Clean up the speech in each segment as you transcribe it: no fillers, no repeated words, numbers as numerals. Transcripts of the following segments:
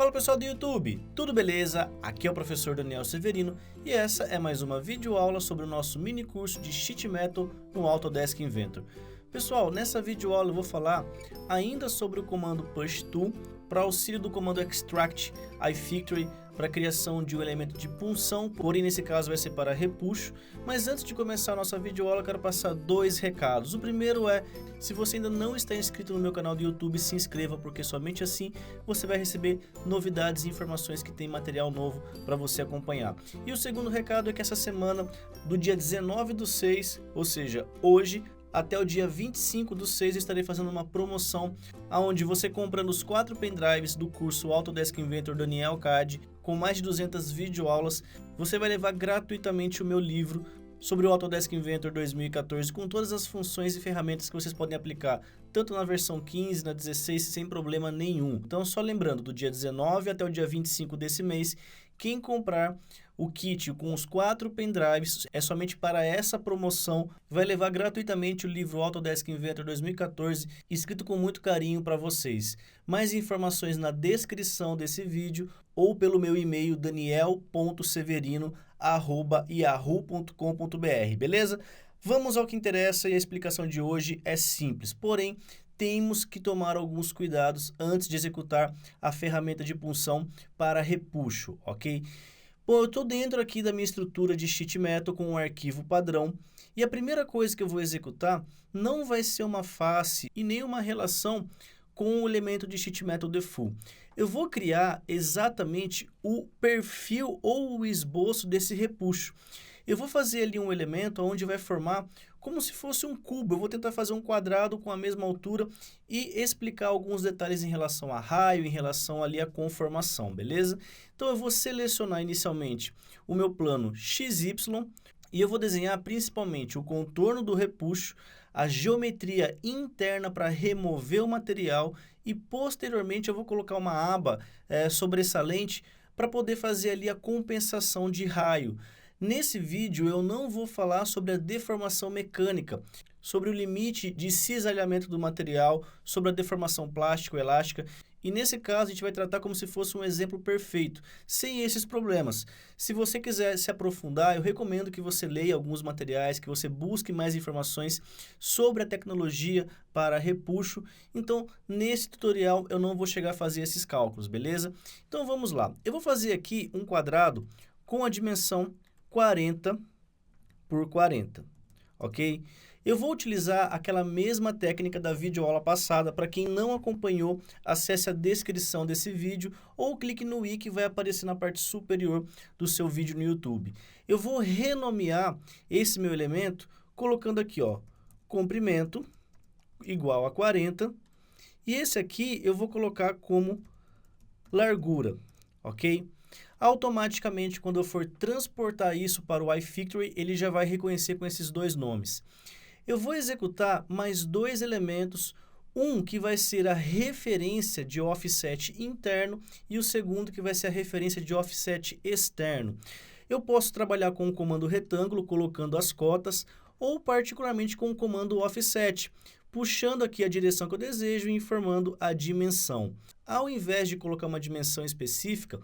Fala pessoal do YouTube, tudo beleza? Aqui é o professor Daniel Severino e essa é mais uma videoaula sobre o nosso mini curso de Sheet Metal no Autodesk Inventor. Pessoal, nessa videoaula eu vou falar ainda sobre o comando Push Tool para auxílio do comando Extract iFactory para a criação de um elemento de punção, porém nesse caso vai ser para repuxo. Mas antes de começar a nossa videoaula eu quero passar dois recados. O primeiro é, se você ainda não está inscrito no meu canal do YouTube, se inscreva, porque somente assim você vai receber novidades e informações que tem material novo para você acompanhar. E o segundo recado é que essa semana, do dia 19/6, ou seja, hoje, até o dia 25/6 eu estarei fazendo uma promoção onde você comprando os 4 pendrives do curso Autodesk Inventor Daniel CAD com mais de 200 videoaulas, você vai levar gratuitamente o meu livro sobre o Autodesk Inventor 2014 com todas as funções e ferramentas que vocês podem aplicar tanto na versão 15, na 16, sem problema nenhum. Então só lembrando, do dia 19 até o dia 25 desse mês, quem comprar o kit com os 4 pendrives é somente para essa promoção, vai levar gratuitamente o livro Autodesk Inventor 2014, escrito com muito carinho para vocês. Mais informações na descrição desse vídeo ou pelo meu e-mail daniel.severino@yahoo.com.br, beleza? Vamos ao que interessa e a explicação de hoje é simples, porém temos que tomar alguns cuidados antes de executar a ferramenta de punção para repuxo, ok? Bom, eu estou dentro aqui da minha estrutura de Sheet Metal com um arquivo padrão e a primeira coisa que eu vou executar não vai ser uma face e nem uma relação com o elemento de Sheet Metal Default. Eu vou criar exatamente o perfil ou o esboço desse repuxo. Eu vou fazer ali um elemento onde vai formar como se fosse um cubo. Eu vou tentar fazer um quadrado com a mesma altura e explicar alguns detalhes em relação a raio, em relação ali à conformação, beleza? Então eu vou selecionar inicialmente o meu plano XY e eu vou desenhar principalmente o contorno do repuxo, a geometria interna para remover o material e posteriormente eu vou colocar uma aba sobressalente para poder fazer ali a compensação de raio. Nesse vídeo eu não vou falar sobre a deformação mecânica, sobre o limite de cisalhamento do material, sobre a deformação plástico-elástica, e nesse caso a gente vai tratar como se fosse um exemplo perfeito, sem esses problemas. Se você quiser se aprofundar, eu recomendo que você leia alguns materiais, que você busque mais informações sobre a tecnologia para repuxo. Então, nesse tutorial eu não vou chegar a fazer esses cálculos, beleza? Então vamos lá. Eu vou fazer aqui um quadrado com a dimensão 40 por 40, ok? Eu vou utilizar aquela mesma técnica da videoaula passada. Para quem não acompanhou, acesse a descrição desse vídeo ou clique no i que vai aparecer na parte superior do seu vídeo no YouTube. Eu vou renomear esse meu elemento colocando aqui, ó, comprimento igual a 40 e esse aqui eu vou colocar como largura, ok? Automaticamente, quando eu for transportar isso para o iFactory, ele já vai reconhecer com esses dois nomes. Eu vou executar mais dois elementos, um que vai ser a referência de offset interno e o segundo que vai ser a referência de offset externo. Eu posso trabalhar com o comando retângulo, colocando as cotas, ou particularmente com o comando offset, puxando aqui a direção que eu desejo e informando a dimensão. Ao invés de colocar uma dimensão específica,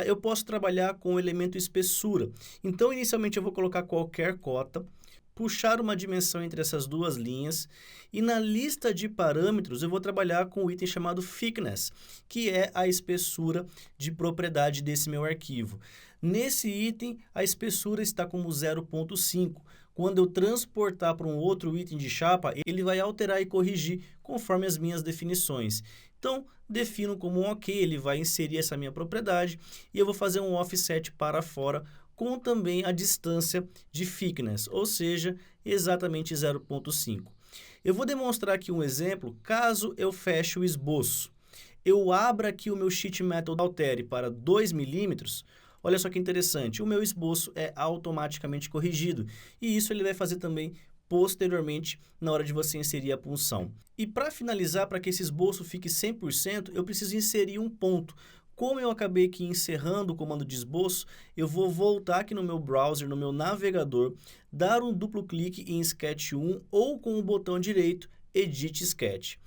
eu posso trabalhar com o elemento espessura. Então, inicialmente eu vou colocar qualquer cota, puxar uma dimensão entre essas duas linhas e na lista de parâmetros eu vou trabalhar com o item chamado thickness, que é a espessura de propriedade desse meu arquivo. Nesse item, a espessura está como 0,5. Quando eu transportar para um outro item de chapa, ele vai alterar e corrigir conforme as minhas definições. Então, defino como um ok, ele vai inserir essa minha propriedade e eu vou fazer um offset para fora com também a distância de thickness, ou seja, exatamente 0,5. Eu vou demonstrar aqui um exemplo, caso eu feche o esboço. Eu abro aqui o meu Sheet Metal Altere para 2 milímetros. Olha só que interessante, o meu esboço é automaticamente corrigido e isso ele vai fazer também posteriormente na hora de você inserir a punção. E para finalizar, para que esse esboço fique 100%, eu preciso inserir um ponto. Como eu acabei aqui encerrando o comando de esboço, eu vou voltar aqui no meu browser, no meu navegador, dar um duplo clique em Sketch 1 ou com o botão direito Edit Sketch.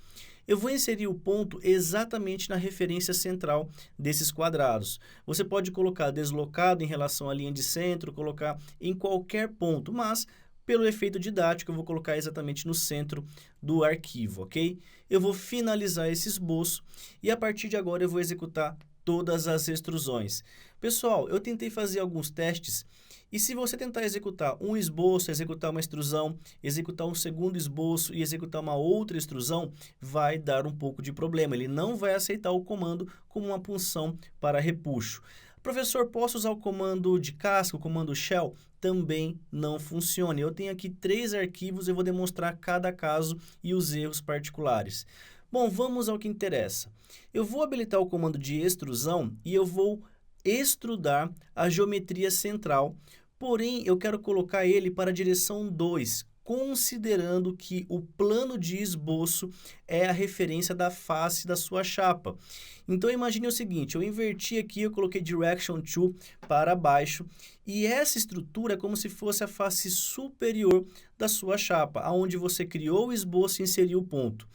Eu vou inserir o ponto exatamente na referência central desses quadrados. Você pode colocar deslocado em relação à linha de centro, colocar em qualquer ponto, mas pelo efeito didático eu vou colocar exatamente no centro do arquivo, ok? Eu vou finalizar esse esboço e a partir de agora eu vou executar todas as extrusões. Pessoal, eu tentei fazer alguns testes e se você tentar executar um esboço, executar uma extrusão, executar um segundo esboço e executar uma outra extrusão, vai dar um pouco de problema. Ele não vai aceitar o comando como uma punção para repuxo. Professor, posso usar o comando de casca, o comando shell? Também não funciona. Eu tenho aqui 3 arquivos, eu vou demonstrar cada caso e os erros particulares. Bom, vamos ao que interessa. Eu vou habilitar o comando de extrusão e eu vou extrudar a geometria central, porém eu quero colocar ele para a direção 2, considerando que o plano de esboço é a referência da face da sua chapa. Então imagine o seguinte, eu inverti aqui, eu coloquei Direction 2 para baixo, e essa estrutura é como se fosse a face superior da sua chapa, onde você criou o esboço e inseriu o ponto.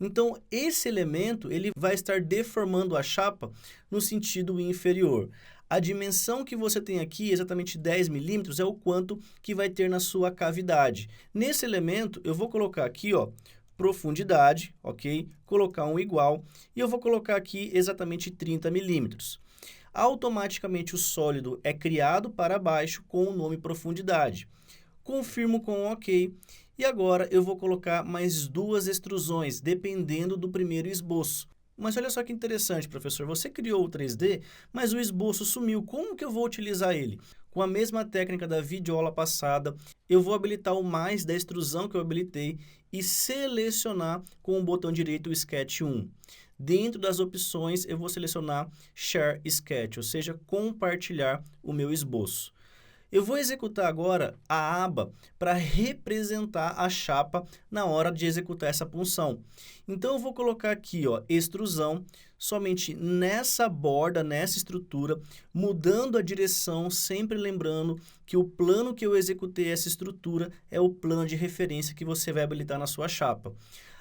Então, esse elemento ele vai estar deformando a chapa no sentido inferior. A dimensão que você tem aqui, exatamente 10 milímetros, é o quanto que vai ter na sua cavidade. Nesse elemento, eu vou colocar aqui, ó, profundidade, ok? Colocar um igual, e eu vou colocar aqui exatamente 30 milímetros. Automaticamente o sólido é criado para baixo com o nome profundidade. Confirmo com OK. E agora eu vou colocar mais 2 extrusões, dependendo do primeiro esboço. Mas olha só que interessante, professor. Você criou o 3D, mas o esboço sumiu. Como que eu vou utilizar ele? Com a mesma técnica da videoaula passada, eu vou habilitar o mais da extrusão que eu habilitei e selecionar com o botão direito o Sketch 1. Dentro das opções, eu vou selecionar Share Sketch, ou seja, compartilhar o meu esboço. Eu vou executar agora a aba para representar a chapa na hora de executar essa punção. Então, eu vou colocar aqui, ó, extrusão, somente nessa borda, nessa estrutura, mudando a direção, sempre lembrando que o plano que eu executei essa estrutura é o plano de referência que você vai habilitar na sua chapa.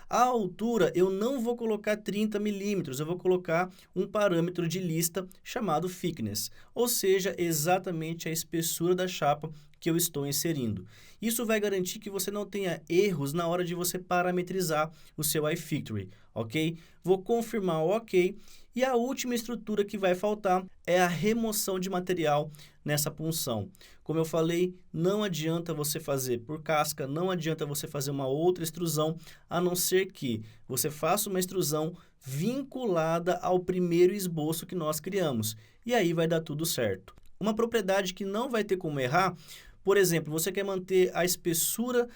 A altura eu não vou colocar 30 milímetros, eu vou colocar um parâmetro de lista chamado thickness, ou seja, exatamente a espessura da chapa que eu estou inserindo. Isso vai garantir que você não tenha erros na hora de você parametrizar o seu iFactory, ok? Vou confirmar o OK. E a última estrutura que vai faltar é a remoção de material nessa punção. Como eu falei, não adianta você fazer por casca, não adianta você fazer uma outra extrusão, a não ser que você faça uma extrusão vinculada ao primeiro esboço que nós criamos. E aí vai dar tudo certo. Uma propriedade que não vai ter como errar, por exemplo, você quer manter a espessura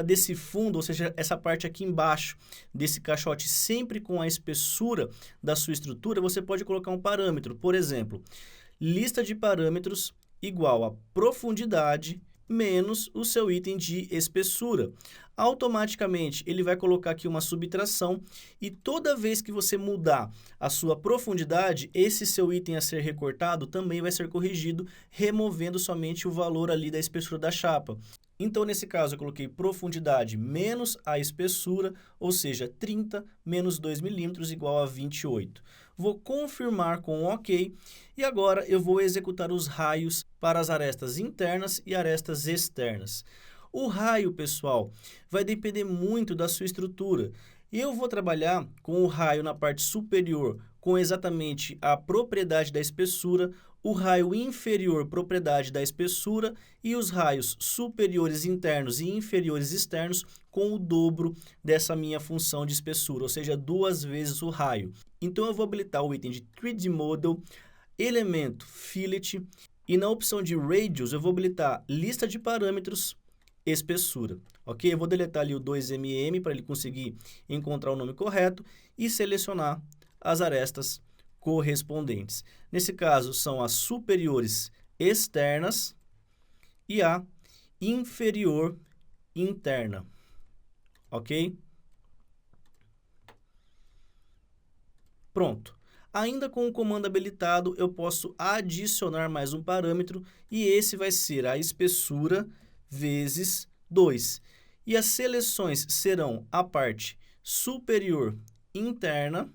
desse fundo, ou seja, essa parte aqui embaixo desse caixote sempre com a espessura da sua estrutura, você pode colocar um parâmetro, por exemplo, lista de parâmetros igual a profundidade menos o seu item de espessura. Automaticamente, ele vai colocar aqui uma subtração e toda vez que você mudar a sua profundidade, esse seu item a ser recortado também vai ser corrigido, removendo somente o valor ali da espessura da chapa. Então, nesse caso, eu coloquei profundidade menos a espessura, ou seja, 30 menos 2 milímetros igual a 28. Vou confirmar com OK e agora eu vou executar os raios para as arestas internas e arestas externas. O raio, pessoal, vai depender muito da sua estrutura. Eu vou trabalhar com o raio na parte superior com exatamente a propriedade da espessura, o raio inferior, propriedade da espessura, e os raios superiores internos e inferiores externos com o dobro dessa minha função de espessura, ou seja, 2 vezes o raio. Então, eu vou habilitar o item de 3D Model, elemento Fillet, e na opção de Radius, eu vou habilitar lista de parâmetros, espessura. Ok? Eu vou deletar ali o 2mm para ele conseguir encontrar o nome correto e selecionar as arestas correspondentes. Nesse caso, são as superiores externas e a inferior interna. Ok? Pronto. Ainda com o comando habilitado, eu posso adicionar mais um parâmetro e esse vai ser a espessura vezes 2. E as seleções serão a parte superior interna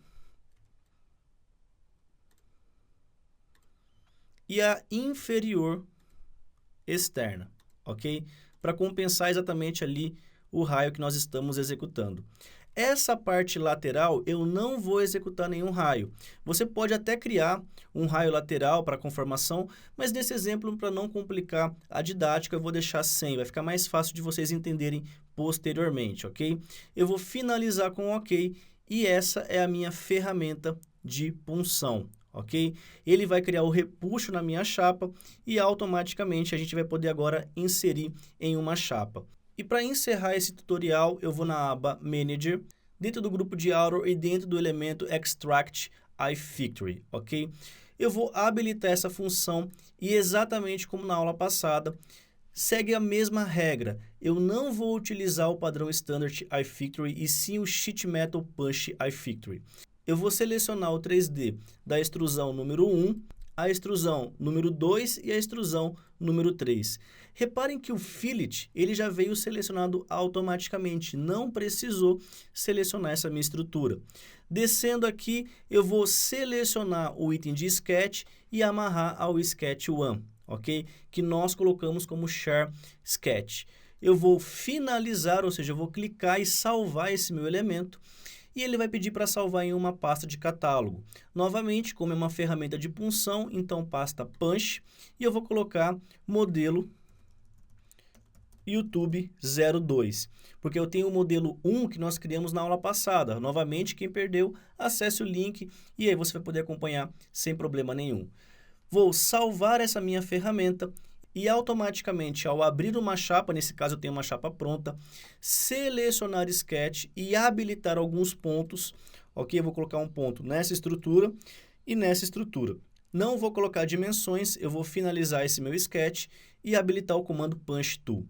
e a inferior externa, ok? Para compensar exatamente ali o raio que nós estamos executando. Essa parte lateral, eu não vou executar nenhum raio. Você pode até criar um raio lateral para conformação, mas nesse exemplo, para não complicar a didática, eu vou deixar sem. Vai ficar mais fácil de vocês entenderem posteriormente, ok? Eu vou finalizar com OK e essa é a minha ferramenta de punção, ok? Ele vai criar o repuxo na minha chapa e automaticamente a gente vai poder agora inserir em uma chapa. E para encerrar esse tutorial, eu vou na aba Manager, dentro do grupo de Auto e dentro do elemento Extract iFactory, ok? Eu vou habilitar essa função e exatamente como na aula passada, segue a mesma regra. Eu não vou utilizar o padrão Standard iFactory e sim o Sheet Metal Punch iFactory. Eu vou selecionar o 3D da extrusão número 1, a extrusão número 2 e a extrusão número 3. Reparem que o fillet ele já veio selecionado automaticamente, não precisou selecionar essa minha estrutura. Descendo aqui, eu vou selecionar o item de sketch e amarrar ao sketch 1, ok? Que nós colocamos como share sketch. Eu vou finalizar, ou seja, eu vou clicar e salvar esse meu elemento. E ele vai pedir para salvar em uma pasta de catálogo. Novamente, como é uma ferramenta de punção, então pasta Punch, e eu vou colocar modelo YouTube 02, porque eu tenho o modelo 1 que nós criamos na aula passada. Novamente, quem perdeu, acesse o link e aí você vai poder acompanhar sem problema nenhum. Vou salvar essa minha ferramenta e automaticamente, ao abrir uma chapa, nesse caso eu tenho uma chapa pronta, selecionar Sketch e habilitar alguns pontos, ok? Eu vou colocar um ponto nessa estrutura e nessa estrutura. Não vou colocar dimensões, eu vou finalizar esse meu Sketch e habilitar o comando Punch Tool.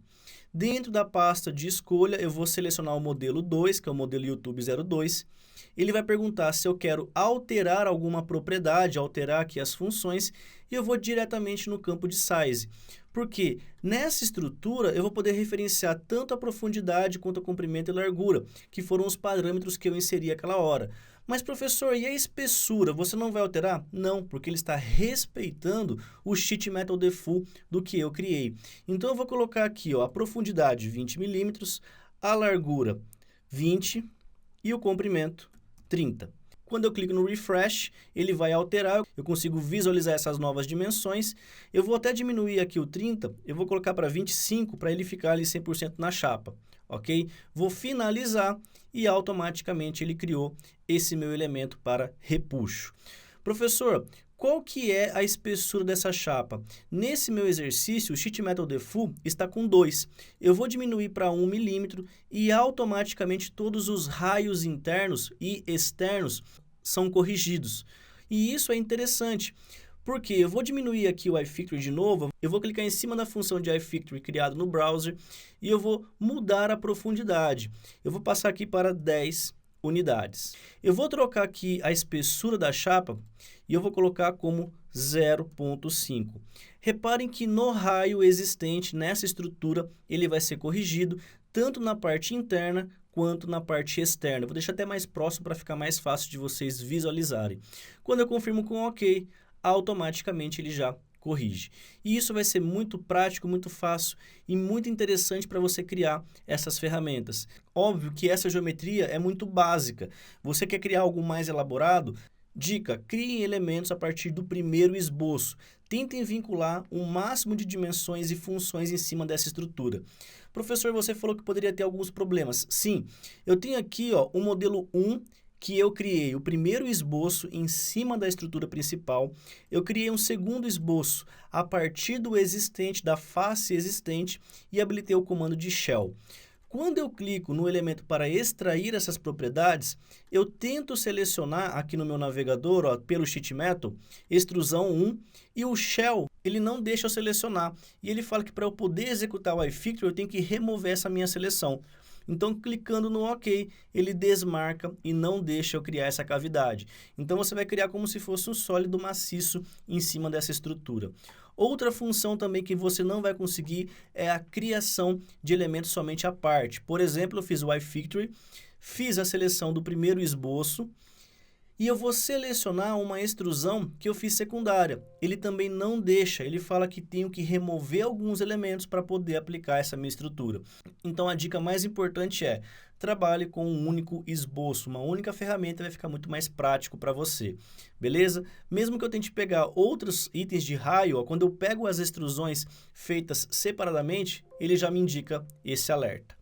Dentro da pasta de escolha, eu vou selecionar o modelo 2, que é o modelo YouTube 02. Ele vai perguntar se eu quero alterar alguma propriedade, alterar aqui as funções, e eu vou diretamente no campo de Size. Porque nessa estrutura eu vou poder referenciar tanto a profundidade quanto a comprimento e largura, que foram os parâmetros que eu inseri aquela hora. Mas, professor, e a espessura? Você não vai alterar? Não, porque ele está respeitando o Sheet Metal Default do que eu criei. Então, eu vou colocar aqui ó, a profundidade 20 milímetros, a largura 20 e o comprimento 30. Quando eu clico no Refresh, ele vai alterar, eu consigo visualizar essas novas dimensões. Eu vou até diminuir aqui o 30, eu vou colocar para 25 para ele ficar ali 100% na chapa, ok? Vou finalizar e automaticamente ele criou esse meu elemento para repuxo. Professor, qual que é a espessura dessa chapa? Nesse meu exercício, o Sheet Metal Default está com 2. Eu vou diminuir para 1 milímetro e automaticamente todos os raios internos e externos são corrigidos. E isso é interessante, porque eu vou diminuir aqui o iFactory de novo, eu vou clicar em cima da função de iFactory criado no browser e eu vou mudar a profundidade. Eu vou passar aqui para 10 unidades. Eu vou trocar aqui a espessura da chapa e eu vou colocar como 0,5. Reparem que no raio existente nessa estrutura, ele vai ser corrigido tanto na parte interna quanto na parte externa. Eu vou deixar até mais próximo para ficar mais fácil de vocês visualizarem. Quando eu confirmo com OK, automaticamente ele já corrige. E isso vai ser muito prático, muito fácil e muito interessante para você criar essas ferramentas. Óbvio que essa geometria é muito básica. Você quer criar algo mais elaborado? Dica, criem elementos a partir do primeiro esboço. Tentem vincular o máximo de dimensões e funções em cima dessa estrutura. Professor, você falou que poderia ter alguns problemas. Sim, eu tenho aqui ó, o modelo 1, que eu criei o primeiro esboço em cima da estrutura principal. Eu criei um segundo esboço a partir do existente, da face existente, e habilitei o comando de shell. Quando eu clico no elemento para extrair essas propriedades, eu tento selecionar aqui no meu navegador, ó, pelo Sheet Metal, extrusão 1, e o Shell, ele não deixa eu selecionar. E ele fala que para eu poder executar o iFactory, eu tenho que remover essa minha seleção. Então, clicando no OK, ele desmarca e não deixa eu criar essa cavidade. Então, você vai criar como se fosse um sólido maciço em cima dessa estrutura. Outra função também que você não vai conseguir é a criação de elementos somente à parte. Por exemplo, eu fiz o iFactory, fiz a seleção do primeiro esboço, e eu vou selecionar uma extrusão que eu fiz secundária. Ele também não deixa, ele fala que tenho que remover alguns elementos para poder aplicar essa minha estrutura. Então a dica mais importante é, trabalhe com um único esboço, uma única ferramenta vai ficar muito mais prático para você, beleza? Mesmo que eu tente pegar outros itens de raio, quando eu pego as extrusões feitas separadamente, ele já me indica esse alerta.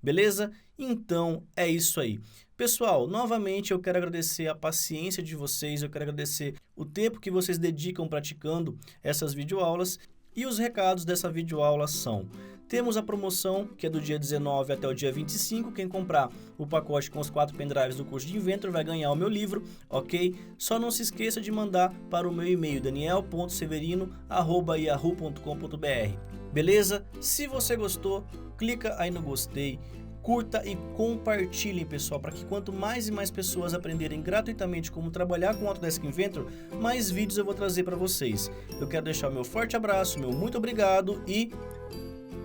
Beleza? Então é isso aí. Pessoal, novamente eu quero agradecer a paciência de vocês, eu quero agradecer o tempo que vocês dedicam praticando essas videoaulas e os recados dessa videoaula são: temos a promoção que é do dia 19 até o dia 25, quem comprar o pacote com os 4 pendrives do curso de Inventor vai ganhar o meu livro, ok? Só não se esqueça de mandar para o meu e-mail daniel.severino@yahoo.com.br, beleza? Se você gostou, clica aí no gostei, curta e compartilhem, pessoal, para que quanto mais e mais pessoas aprenderem gratuitamente como trabalhar com Autodesk Inventor, mais vídeos eu vou trazer para vocês. Eu quero deixar o meu forte abraço, meu muito obrigado e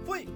fui!